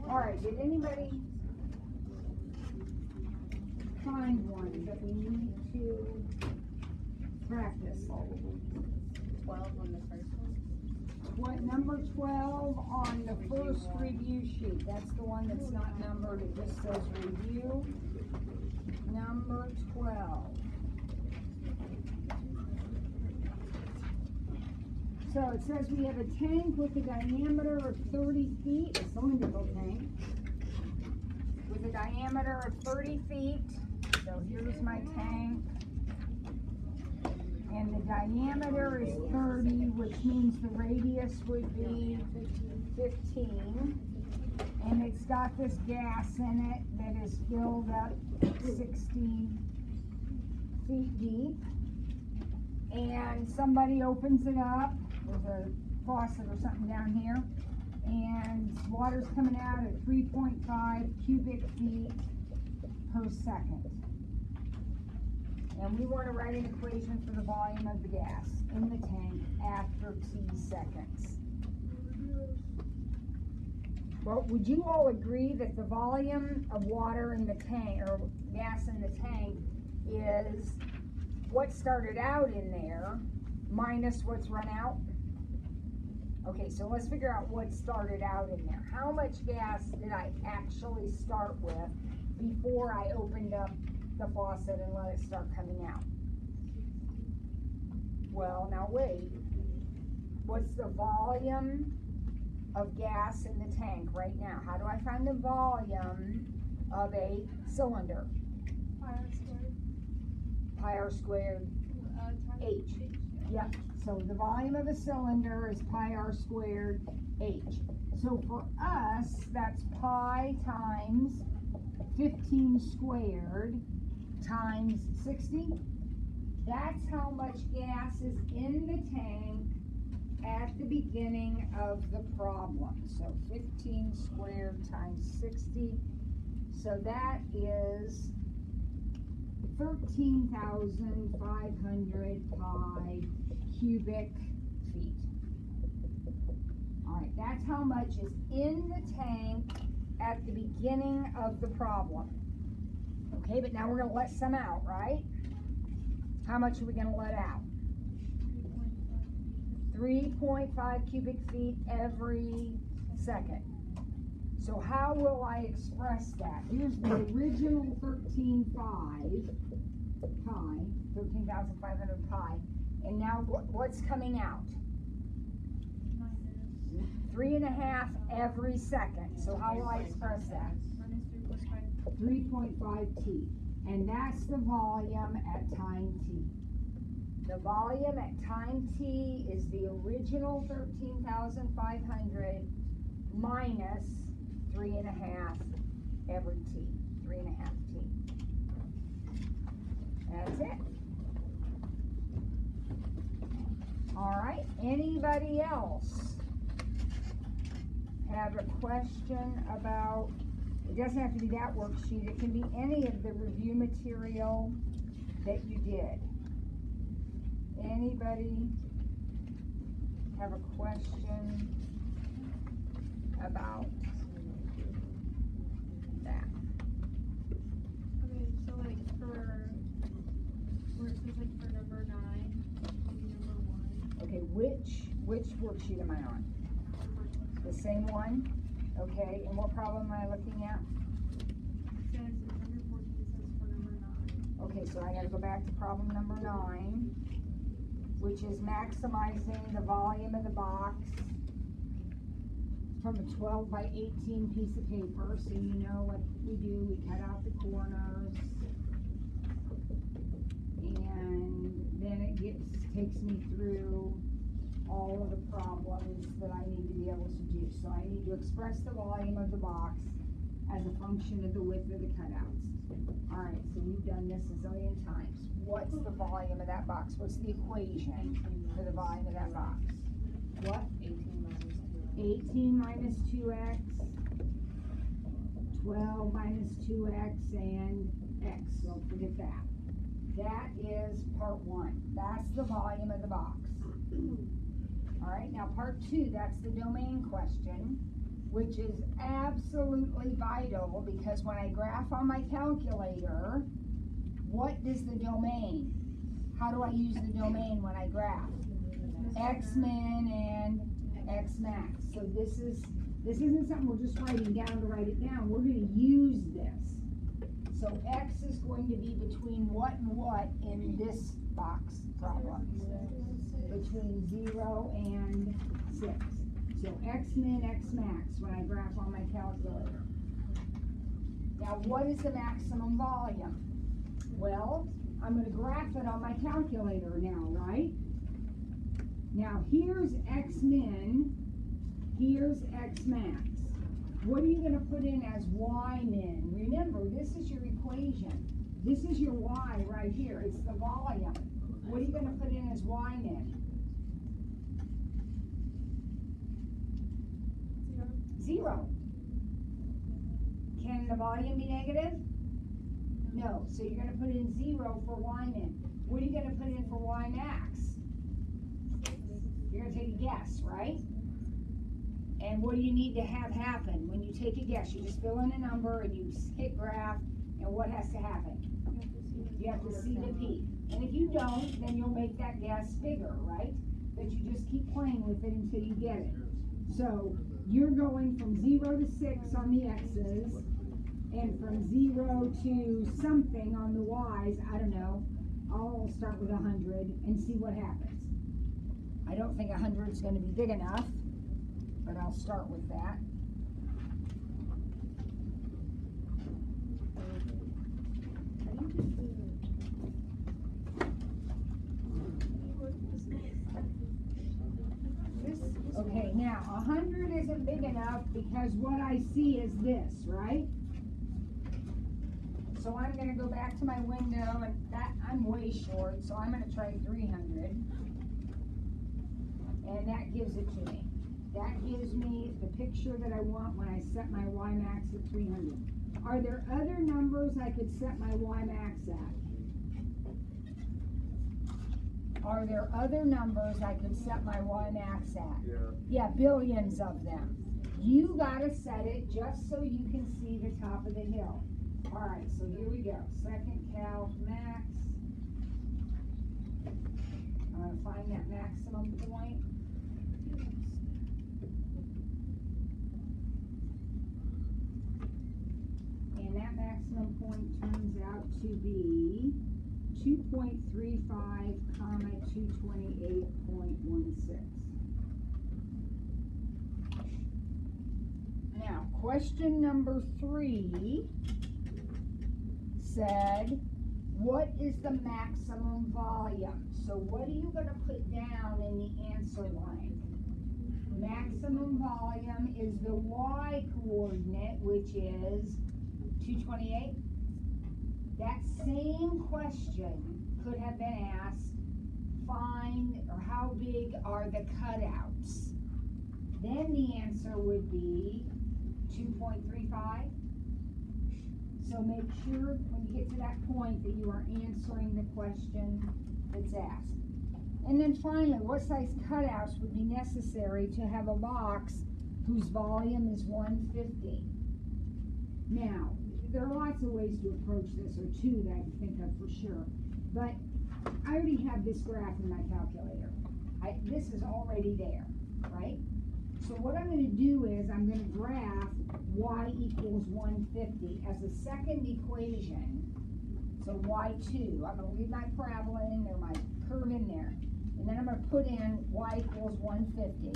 All right, did anybody find one that we need to practice? 12 on the first one. What, number 12 on the first review sheet. That's the one that's not numbered. It just says review. Number 12. So it says we have a tank with a diameter of 30 feet, a cylindrical tank, with a diameter of 30 feet. So here's my tank. And the diameter is 30, which means the radius would be 15. And it's got this gas in it that is filled up 60 feet deep. And somebody opens it up. There's a faucet or something down here. And water's coming out at 3.5 cubic feet per second. And we want to write an equation for the volume of the gas in the tank after t seconds. Well, would you all agree that the volume of water in the tank, or gas in the tank, is what started out in there minus what's run out? Okay, so let's figure out what started out in there. How much gas did I actually start with before I opened up the faucet and let it start coming out? Well, now wait. What's the volume of gas in the tank right now? How do I find the volume of a cylinder? Pi r squared. Pi r squared h. Yep. So the volume of a cylinder is pi r squared h. So for us, that's pi times 15 squared times 60. That's how much gas is in the tank at the beginning of the problem. So 15 squared times 60. So that is 13,500 pi cubic feet. All right, that's how much is in the tank at the beginning of the problem. Okay, but now we're going to let some out, right? How much are we going to let out? 3.5 cubic feet every second. So how will I express that? Here's the original 13,500 pi. And now what's coming out? 3.5 every second. So how will I express that? 3.5 t. And that's the volume at time t. The volume at time t is the original 13,500 minus 3.5 every t. 3.5 t. That's it. All right. Anybody else have a question about? It doesn't have to be that worksheet. It can be any of the review material that you did. Anybody have a question about that? Okay, so like for where it says like for number 9, number 1. Okay, which worksheet am I on? The same one? Okay, and what problem am I looking at? It says number 14 says for number 9. Okay, so I gotta go back to problem number 9, which is maximizing the volume of the box from a 12 by 18 piece of paper. So you know what we do, we cut out the corners, and then it takes me through all of the problems that I need to be able to do. So I need to express the volume of the box as a function of the width of the cutouts. All right, so we've done this a zillion times. What's the volume of that box? What's the equation for the volume of that box? What? 18 minus 2x, 12 minus 2x, and x. Don't forget that. That is part 1. That's the volume of the box. All right, now part 2, that's the domain question. which is absolutely vital because when I graph on my calculator, what is the domain? How do I use the domain when I graph? X-min and X-max. So this isn't something we're just writing down to write it down. We're going to use this. So X is going to be between what and what in this box problem? Between 0 and 6. So X-min, X-max when I graph on my calculator. Now what is the maximum volume? Well, I'm going to graph it on my calculator now, right? Now here's X-min, here's X-max. What are you going to put in as Y-min? Remember, this is your equation. This is your Y right here. It's the volume. What are you going to put in as Y-min? 0. Can the volume be negative? No. So you're going to put in 0 for Y-min. What are you going to put in for Y-max? You're going to take a guess, right? And what do you need to have happen when you take a guess? You just fill in a number and you hit graph, and what has to happen? You have to see the peak. And if you don't, then you'll make that guess bigger, right? But you just keep playing with it until you get it. So you're going from 0 to 6 on the X's, and from 0 to something on the Y's. I don't know. I'll start with 100 and see what happens. I don't think 100 is going to be big enough, but I'll start with that. Okay, now 100 isn't big enough because what I see is this, right? So I'm going to go back to my window, and that I'm way short, so I'm going to try 300. And that gives it to me. That gives me the picture that I want when I set my Y-max at 300. Are there other numbers I could set my Y-max at? Are there other numbers I could set my Y-max at? Yeah, billions of them. You got to set it just so you can see the top of the hill. All right, so here we go. Second calc max. I'm going to find that maximum point. And that maximum point turns out to be 2.35, 228.16. Now, question number 3 said, what is the maximum volume? So what are you going to put down in the answer line? Maximum volume is the Y coordinate, which is 228. That same question could have been asked, find or how big are the cutouts? Then the answer would be 2.35. So make sure when you get to that point that you are answering the question that's asked. And then finally, what size cutouts would be necessary to have a box whose volume is 150? Now, there are lots of ways to approach this, or two that I can think of for sure. But I already have this graph in my calculator. This is already there, right? So what I'm going to do is I'm going to graph y equals 150 as a second equation. So y2, I'm going to leave my parabola in there, my curve in there. And then I'm going to put in y equals 150.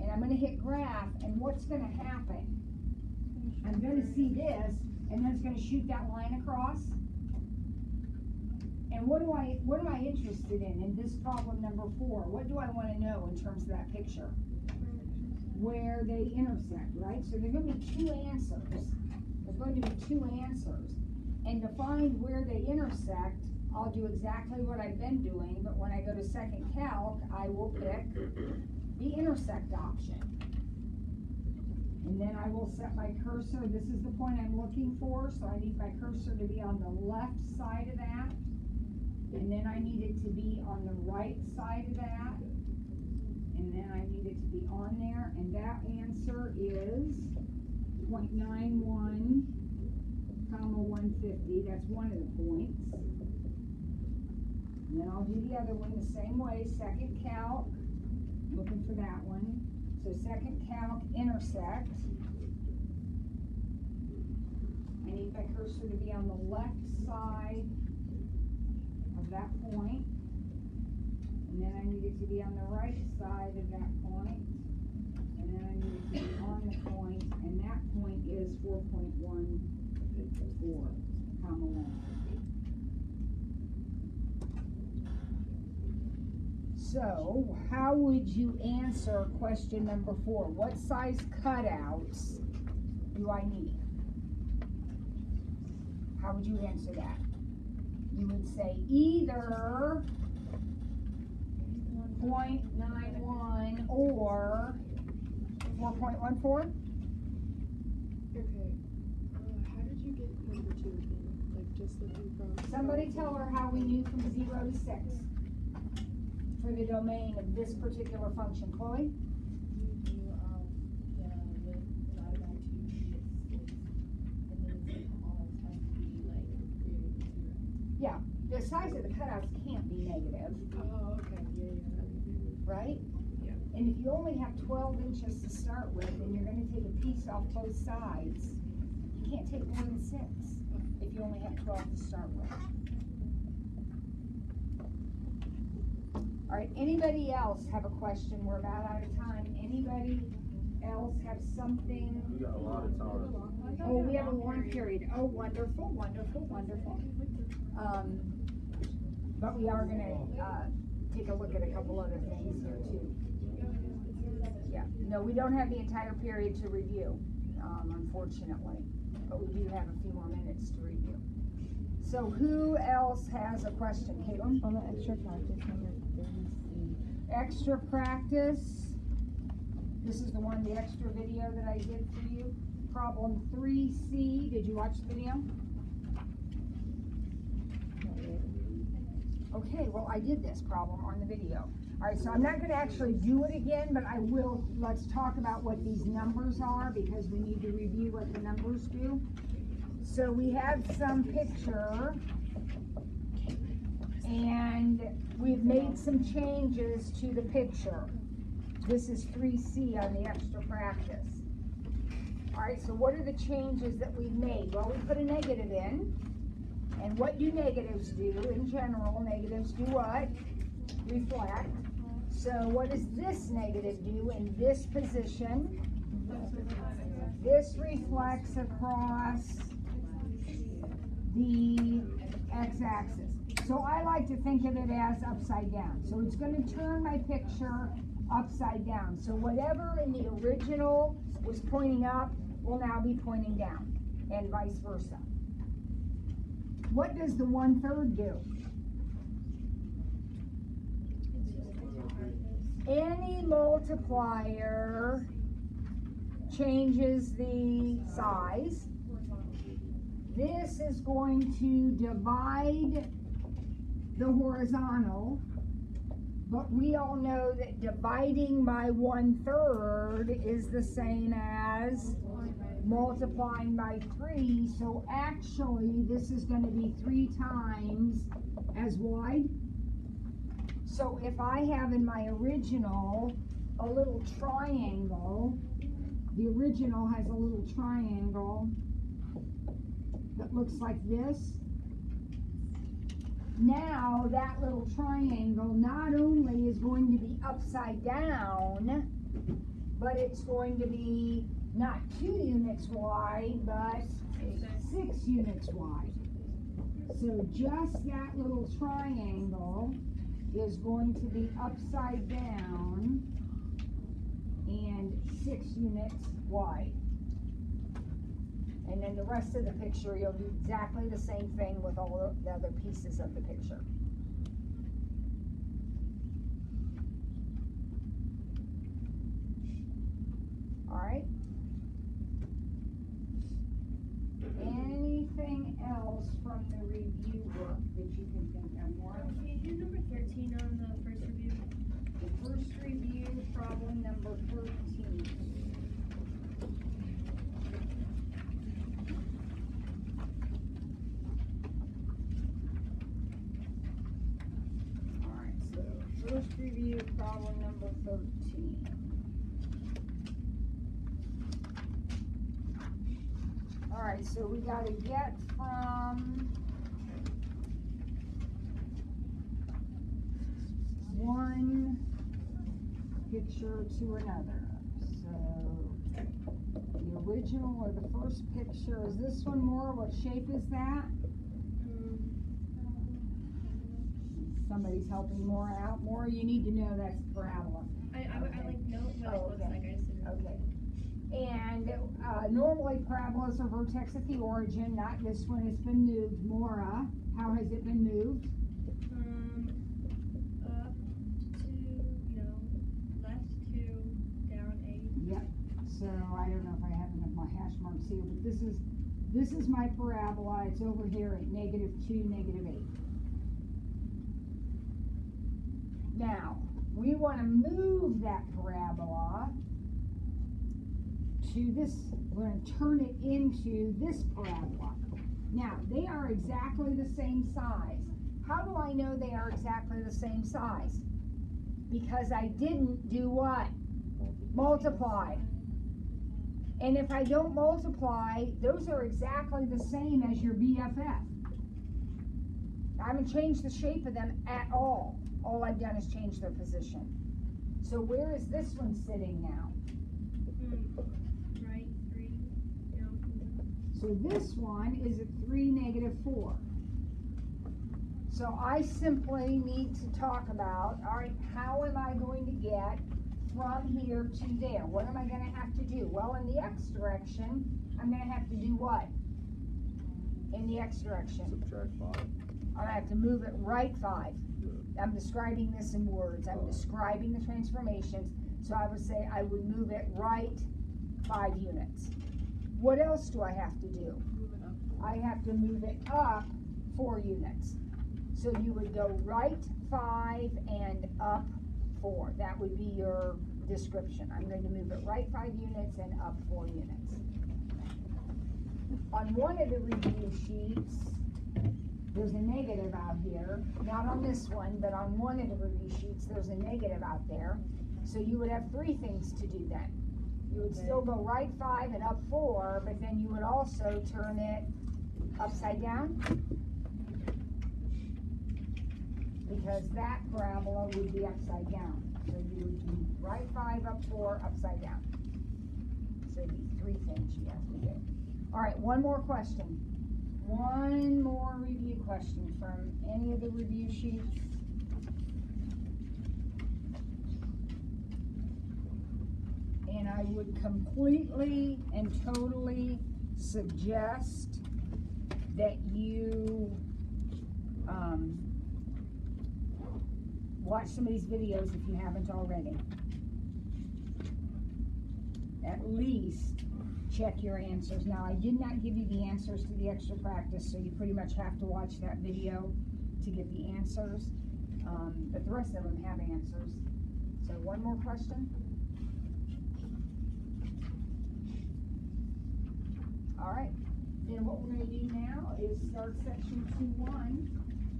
And I'm going to hit graph, and what's going to happen? I'm going to see this, and then it's going to shoot that line across. And what am I interested in this problem number 4? What do I want to know in terms of that picture? Where they intersect, right? So there's going to be 2 answers. There's going to be 2 answers. And to find where they intersect, I'll do exactly what I've been doing, but when I go to second calc, I will pick the intersect option. And then I will set my cursor. This is the point I'm looking for, so I need my cursor to be on the left side of that. And then I need it to be on the right side of that. and then I need it to be on there, and that answer is 0.91, comma 150. That's one of the points. And then I'll do the other one the same way. Second calc, looking for that one. So second calc intersect. I need my cursor to be on the left side of that point. And then I need it to be on the right side of that point. And then I need it to be on the point. And that point is 4.14, comma 150. So, how would you answer question number 4? What size cutouts do I need? How would you answer that? You would say either 0.91 or 4.14. Okay. How did you get number 2 again? Like just looking from. Somebody tell her how we knew from 0 to 6 for the domain of this particular function. Chloe? You do the width divided by 2 is 6, and then it's all has to be like greater than 0. Yeah, the size of the cutouts can't be negative, Oh, okay. Yeah. right? Yeah. And if you only have 12 inches to start with, and you're going to take a piece off both sides, you can't take more than 6 if you only have 12 to start with. All right, anybody else have a question? We're about out of time. Anybody else have something? We got a lot of time. Oh, we have a long period. Oh, wonderful, wonderful, wonderful. But we are gonna, take a look at a couple other things here too. Yeah, no, we don't have the entire period to review, unfortunately, but we do have a few more minutes to review. So who else has a question? Caitlin? On the extra practice number 30C. Extra practice. This is the one, the extra video that I did for you. Problem 3C. Did you watch the video? Okay, well, I did this problem on the video. All right, so I'm not going to actually do it again, but I will. Let's talk about what these numbers are because we need to review what the numbers do. So we have some picture, and we've made some changes to the picture. This is 3C on the extra practice. All right, so what are the changes that we've made? Well, we put a negative in. And what do negatives do? In general, negatives do what? Reflect. So what does this negative do in this position? This reflects across the x-axis. So I like to think of it as upside down. So it's going to turn my picture upside down. So whatever in the original was pointing up will now be pointing down, and vice versa. What does the 1/3 do? Any multiplier changes the size. This is going to divide the horizontal, but we all know that dividing by 1/3 is the same as multiplying by 3, so actually this is going to be 3 times as wide. So if I have in my original a little triangle, the original has a little triangle that looks like this. Now that little triangle not only is going to be upside down, but it's going to be not 2 units wide, but 6 units wide. So just that little triangle is going to be upside down and 6 units wide. And then the rest of the picture, you'll do exactly the same thing with all the other pieces of the picture. All right. Anything else from the review book that you can think of, Maura? Can you do number 13 on the first review? The first review problem number 13. All right, so we got to get from one picture to another. So the original or the first picture, is this one more? What shape is that? Somebody's helping Maura out. Maura, you need to know that's a parabola. I like know what it looks like. I just didn't know. Okay. And normally parabolas are vertex at the origin, not this one. It's been moved. Maura, how has it been moved? Up to, left 2, down 8. Yep. So I don't know if I have enough my hash marks here, but this is my parabola. It's over here at -2, -8. Now, we want to move that parabola to this, we're going to turn it into this parabola. Now, they are exactly the same size. How do I know they are exactly the same size? Because I didn't do what? Multiply. And if I don't multiply, those are exactly the same as your BFF. I haven't changed the shape of them at all. All I've done is change their position. So where is this one sitting now? Right, 3, down 4. So this one is at 3, -4. So I simply need to talk about, all right, how am I going to get from here to there? What am I going to have to do? Well, in the x direction, I'm going to have to do what? In the x direction. Subtract 5. I'm going to have to move it right 5. I'm describing this in words. I'm describing the transformations. So I would say I would move it right 5 units. What else do I have to do? Move it up. I have to move it up 4 units. So you would go right 5 and up 4. That would be your description. I'm going to move it right 5 units and up 4 units. On one of the review sheets, there's a negative out here. Not on this one, but on one of the review sheets, there's a negative out there. So you would have 3 things to do then. You would still go right 5 and up 4, but then you would also turn it upside down. Because that parabola would be upside down. So you would be right 5, up 4, upside down. So it'd be 3 things you have to do. All right, one more question. One more review question from any of the review sheets. And I would completely and totally suggest that you watch some of these videos if you haven't already. At least check your answers. Now, I did not give you the answers to the extra practice, so you pretty much have to watch that video to get the answers. But the rest of them have answers. So one more question? All right. Then what we're going to do now is start section 2-1.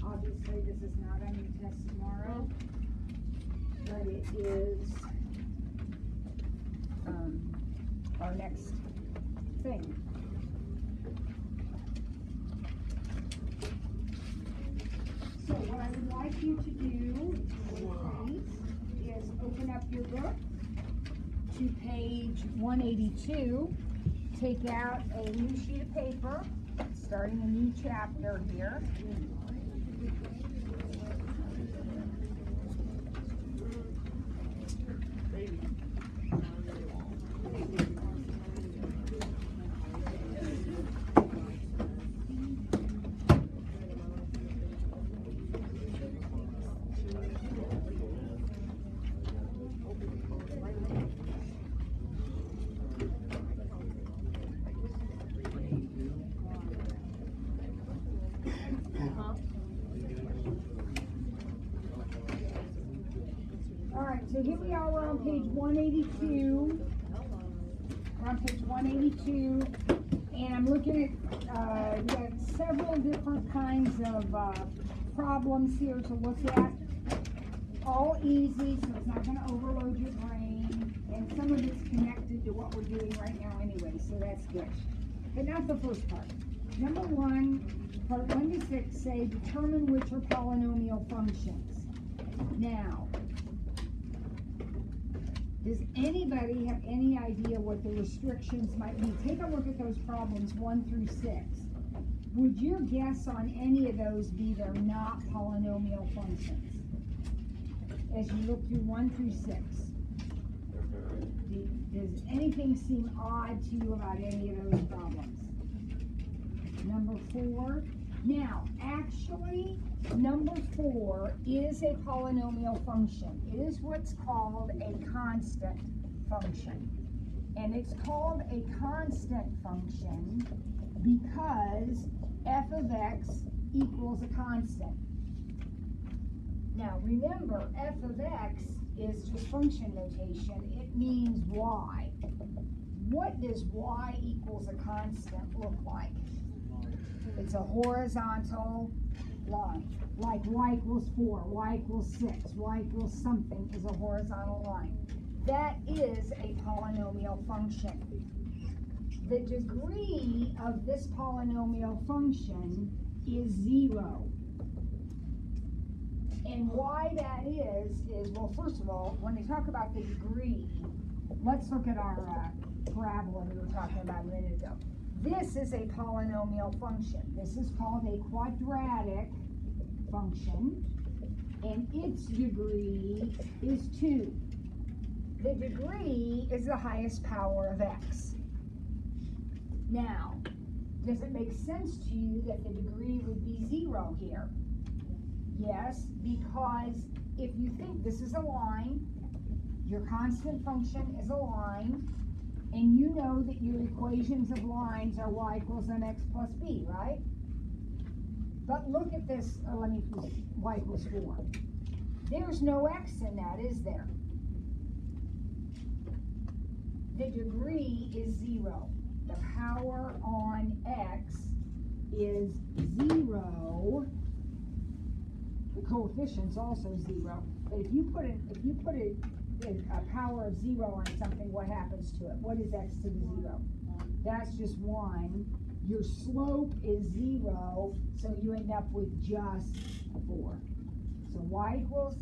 Obviously, this is not on your test tomorrow, but it is our next thing. So what I would like you to do, please, is open up your book to page 182. Take out a new sheet of paper, starting a new chapter here. So here we are, we're on page 182. We're on page 182, and I'm looking at, we got several different kinds of problems here to look at. all easy, so it's not gonna overload your brain, and some of it's connected to what we're doing right now anyway, so that's good. But not the first part. Number one, part 1 to 6 say determine which are polynomial functions. Now, does anybody have any idea what the restrictions might be? Take a look at those problems 1 through 6. Would your guess on any of those be they're not polynomial functions? As you look through 1 through 6. Does anything seem odd to you about any of those problems? Number 4. Now, actually, number 4 is a polynomial function. It is what's called a constant function. And it's called a constant function because f of x equals a constant. Now, remember, f of x is just function notation. It means y. What does y equals a constant look like? It's a horizontal line. Like y equals 4, y equals 6, y equals something is a horizontal line. That is a polynomial function. The degree of this polynomial function is 0. And why that is, well, first of all, when they talk about the degree, let's look at our parabola we were talking about a minute ago. This is a polynomial function. This is called a quadratic function, and its degree is 2. The degree is the highest power of x. Now, does it make sense to you that the degree would be 0 here? Yes, because if you think this is a line, your constant function is a line, and you know that your equations of lines are y equals mx plus b, right? But look at this, let me put y equals 4. There's no x in that, is there? The degree is 0. The power on x is 0. The coefficient's also 0. But if you put a power of 0 on something, what happens to it? What is x to the 0? That's just 1. Your slope is 0, so you end up with just 4. So y equals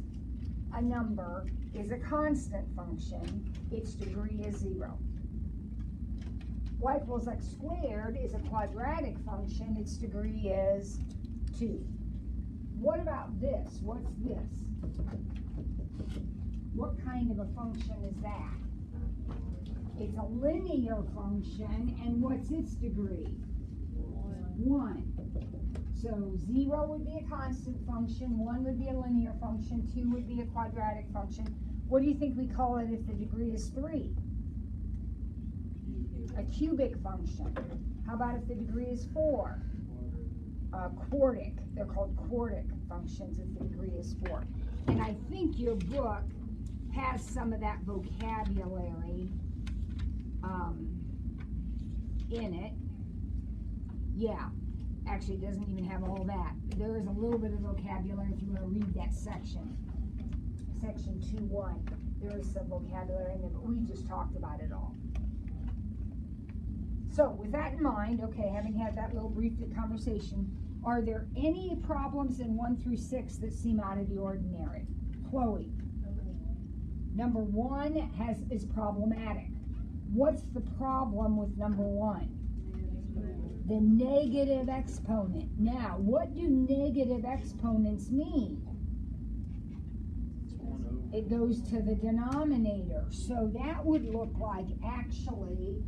a number is a constant function. Its degree is 0. Y equals x squared is a quadratic function. Its degree is 2. What about this? What's this? What kind of a function is that? It's a linear function, and what's its degree? 1. So 0 would be a constant function, 1 would be a linear function, 2 would be a quadratic function. What do you think we call it if the degree is 3? A cubic function. How about if the degree is 4? Quartic. They're called quartic functions if the degree is 4. And I think your book has some of that vocabulary in it. Yeah, actually it doesn't even have all that. There is a little bit of vocabulary if you want to read that section. Section 2.1. There is some vocabulary in there, but we just talked about it all. So with that in mind, okay, having had that little brief conversation, are there any problems in 1 through 6 that seem out of the ordinary? Chloe. Number 1 is problematic. What's the problem with number 1? The negative exponent. Now, what do negative exponents mean? It goes to the denominator. So that would look like actually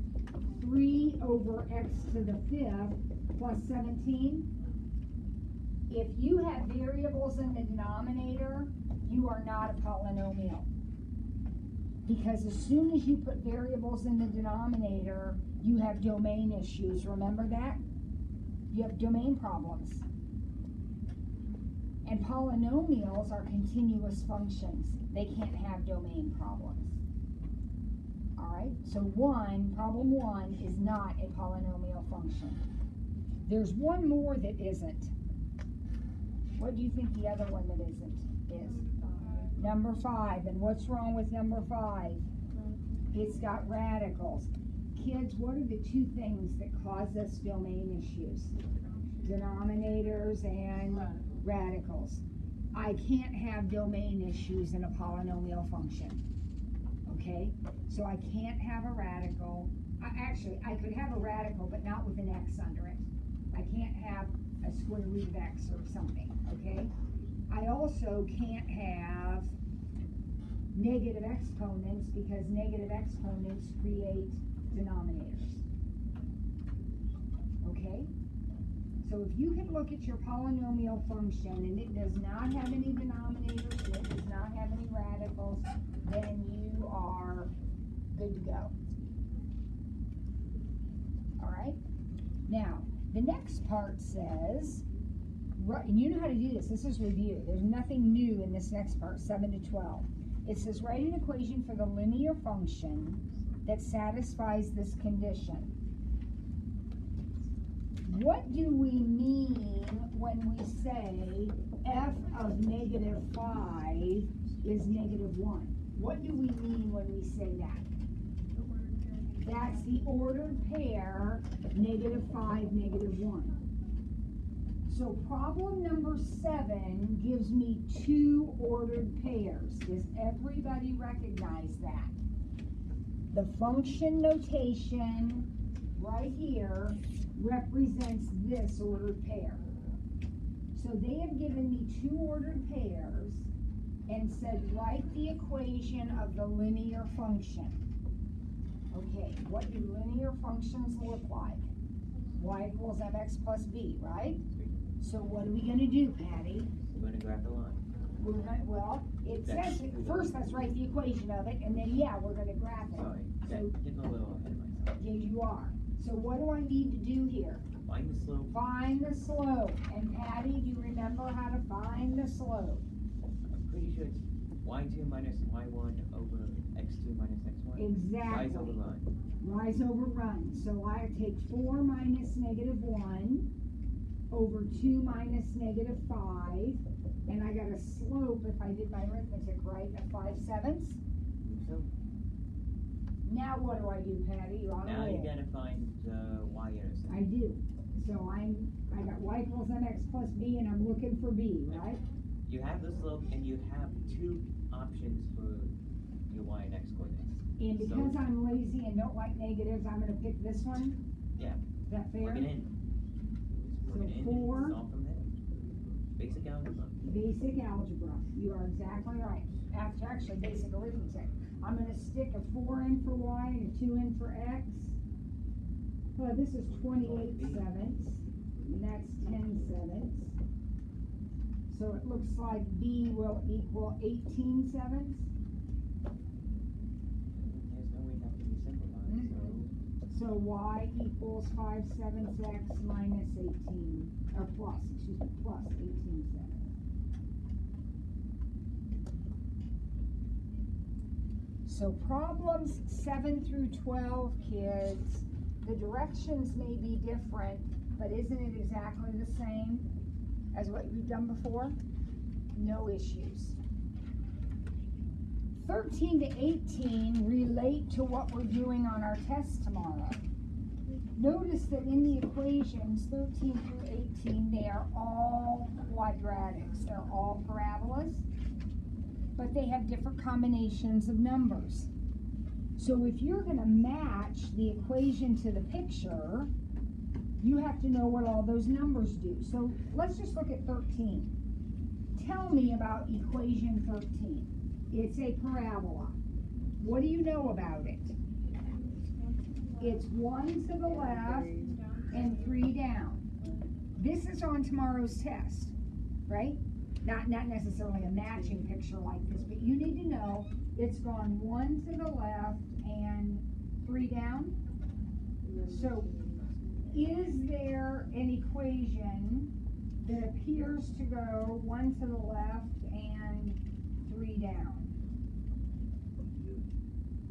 3 over x to the 5th plus 17. If you have variables in the denominator, you are not a polynomial. Because as soon as you put variables in the denominator, you have domain issues. Remember that? You have domain problems. And polynomials are continuous functions. They can't have domain problems. All right, so problem 1 is not a polynomial function. There's one more that isn't. What do you think the other one that isn't is? Number 5. And what's wrong with number 5? It's got radicals. Kids, what are the two things that cause us domain issues? Denominators and radicals. I can't have domain issues in a polynomial function. Okay? So I can't have a radical. Actually, I could have a radical, but not with an x under it. I can't have a square root of x or something. Okay? I also can't have negative exponents because negative exponents create denominators. Okay? So if you can look at your polynomial function and it does not have any denominators and it does not have any radicals, then you are good to go. Alright? Now, the next part says, and you know how to do this. This is review. There's nothing new in this next part, 7 to 12. It says, write an equation for the linear function that satisfies this condition. What do we mean when we say f of negative 5 is negative 1? What do we mean when we say that? That's the ordered pair, negative 5, negative 1. So problem number 7 gives me 2 ordered pairs. Does everybody recognize that? The function notation right here represents this ordered pair. So they have given me 2 ordered pairs and said write the equation of the linear function. Okay, what do linear functions look like? Y equals mx plus b, right? So what are we going to do, Patty? We're going to graph the line. We're going to, well, it says, first let's write the equation of it, and then, yeah, we're going to graph it. Sorry, So, getting a little ahead of myself. yeah, you are. So what do I need to do here? Find the slope. Find the slope. And Patty, do you remember how to find the slope? I'm pretty sure it's y2 minus y1 over x2 minus x1. Exactly. Rise over run. Rise over run. So I take 4 minus negative 1 over 2 minus negative 5. And I got a slope, if I did my arithmetic right, of 5/7. So Now what do I do, Patty? You're on a now roll. you gotta find the y-intercept. I do. So I got y equals mx plus b, and I'm looking for b, right? You have the slope and you have 2 options for your y and x coordinates. And because I'm lazy and don't like negatives, I'm going to pick this one. Yeah. Is that fair? Plug it in. Just plug it in 4. and solve from there. Basic algebra. Basic algebra. You are exactly right. After actually basic arithmetic. I'm going to stick a 4 in for y and a 2 in for x. Well, this is 28/7, and that's 10/7. So it looks like b will equal 18/7. There's no way that can be simplified. So y equals 5/7 x minus 18, or plus, excuse me, plus 18/7. So problems 7 through 12, kids, the directions may be different, but isn't it exactly the same as what you've done before? No issues. 13 to 18 relate to what we're doing on our test tomorrow. Notice that in the equations, 13 through 18, they are all quadratics. They're all parabolas, but they have different combinations of numbers. So if you're going to match the equation to the picture, you have to know what all those numbers do. So let's just look at 13. Tell me about equation 13. It's a parabola. What do you know about it? It's 1 to the left and 3 down. This is on tomorrow's test, right? Not necessarily a matching picture like this, but you need to know it's gone 1 to the left and 3 down. So is there an equation that appears to go 1 to the left and 3 down?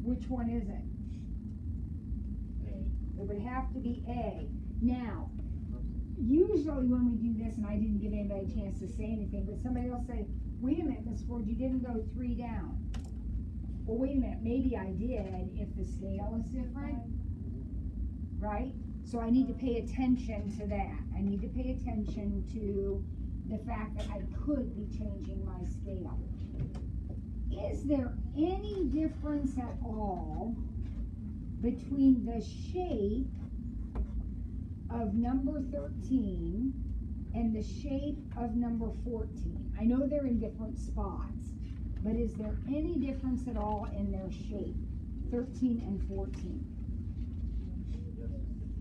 Which one is it? It would have to be A. Now, usually when we do this, and I didn't give anybody a chance to say anything, but somebody will say, Wait a minute, Miss Ford, you didn't go 3 down. Well, wait a minute, maybe I did if the scale is different, right? So I need to pay attention to that. I need to pay attention to the fact that I could be changing my scale. Is there any difference at all between the shape of number 13 and the shape of number 14? I know they're in different spots, but is there any difference at all in their shape, 13 and 14?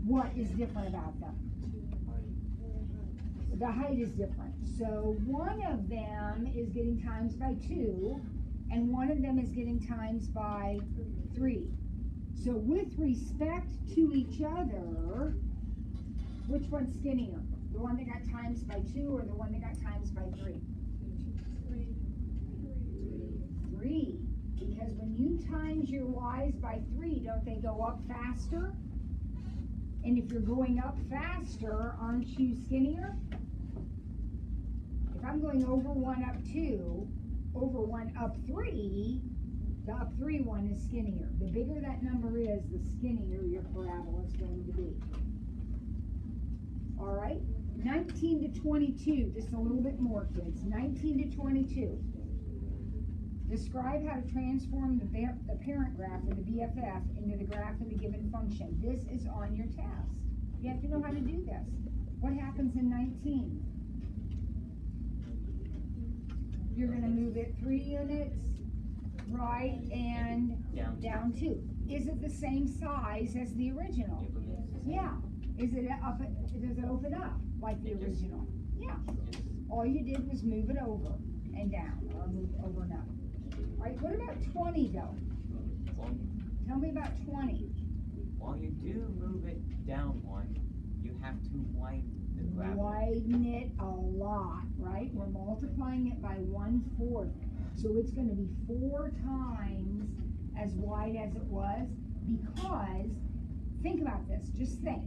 What is different about them? The height is different. So one of them is getting times by 2, and one of them is getting times by 3. So with respect to each other, which one's skinnier? The one that got times by 2 or the one that got times by 3? 3. Because when you times your y's by 3, don't they go up faster? And if you're going up faster, aren't you skinnier? If I'm going over 1 up 2, over 1 up 3, the up 3 one is skinnier. The bigger that number is, the skinnier your parabola is going to be. All right? 19 to 22, just a little bit more, kids. 19 to 22. Describe how to transform the parent graph or the BFF into the graph of the given function. This is on your test. You have to know how to do this. What happens in 19? You're going to move it 3 units, right, and down 2. Is it the same size as the original? Yeah. Is it up? Does it open up like the original? Yeah. All you did was move it over and down, or move over and up. All right. What about 20 though? Tell me about 20. While you do move it down 1, you have to widen the graph. Widen it a lot, right? We're multiplying it by 1/4, so it's going to be 4 times as wide as it was. Because think about this. Just think.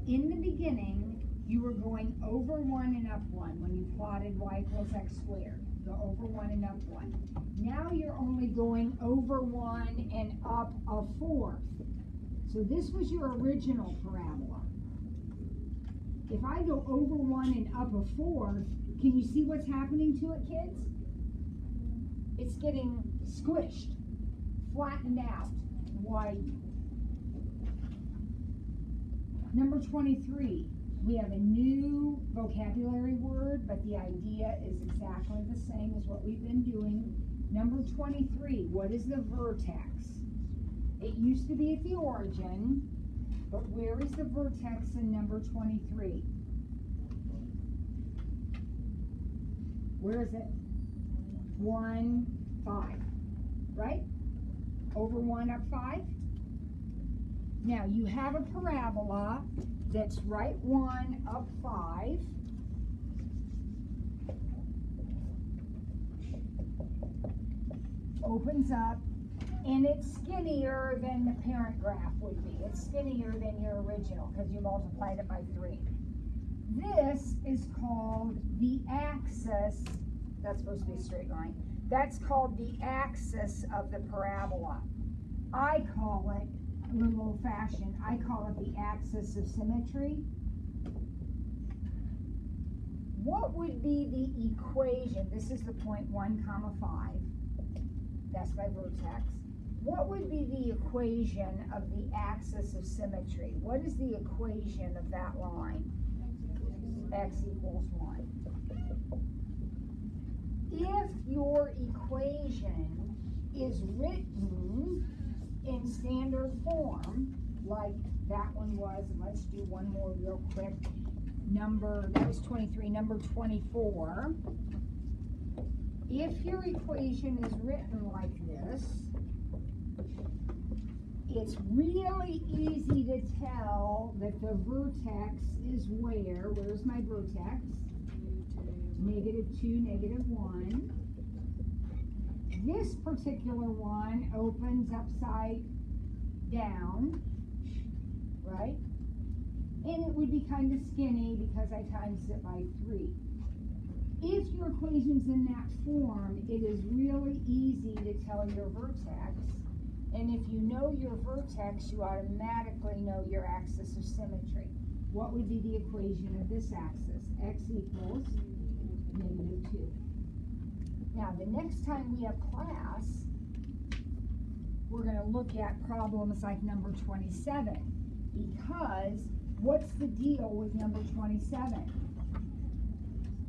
In the beginning, you were going over 1 and up 1 when you plotted y equals x squared. Go over 1 and up 1. Now you're only going over 1 and up 1/4. So this was your original parabola. If I go over 1 and up 1/4, can you see what's happening to it, kids? It's getting squished, flattened out, widened. Number 23, we have a new vocabulary word, but the idea is exactly the same as what we've been doing. Number 23, what is the vertex? It used to be at the origin, but where is the vertex in number 23? Where is it? 1, 5, right? Over 1 up 5? Now you have a parabola that's right 1 up 5. Opens up, and it's skinnier than the parent graph would be. It's skinnier than your original because you multiplied it by 3. This is called the axis. That's supposed to be a straight line. That's called the axis of the parabola. I call it, a little old fashioned, I call it the axis of symmetry. What would be the equation? This is the point 1, 5. That's my vertex. What would be the equation of the axis of symmetry? What is the equation of that line? X equals 1. If your equation is written in standard form, like that one was, and let's do one more real quick. That was 23, number 24. If your equation is written like this, it's really easy to tell that the vertex is where? Where's my vertex? -2, -1. This particular one opens upside down, right? And it would be kind of skinny because I times it by 3. if your equation's in that form, it is really easy to tell your vertex. And if you know your vertex, you automatically know your axis of symmetry. What would be the equation of this axis? X equals -2. Now, the next time we have class, we're going to look at problems like number 27. Because what's the deal with number 27?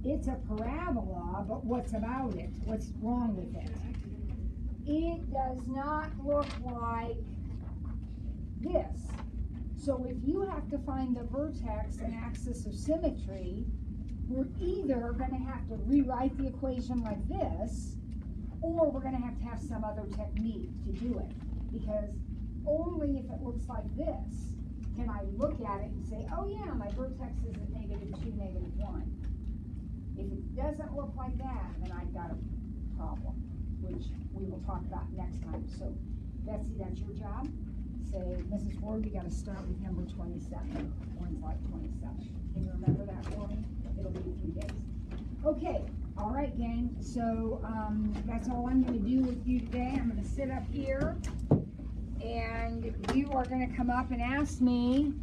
It's a parabola, but what's about it? What's wrong with it? It does not look like this. So if you have to find the vertex and axis of symmetry, we're either going to have to rewrite the equation like this, or we're going to have some other technique to do it. Because only if it looks like this can I look at it and say, oh yeah, my vertex is at -2, -1. If it doesn't look like that, then I've got a problem, which we will talk about next time. So, Betsy, that's your job. Say, Mrs. Ward, we got to start with number 27. One's like 27. Can you remember that for me? It'll be a few days. Okay, all right, gang. So, that's all I'm going to do with you today. I'm going to sit up here, and you are going to come up and ask me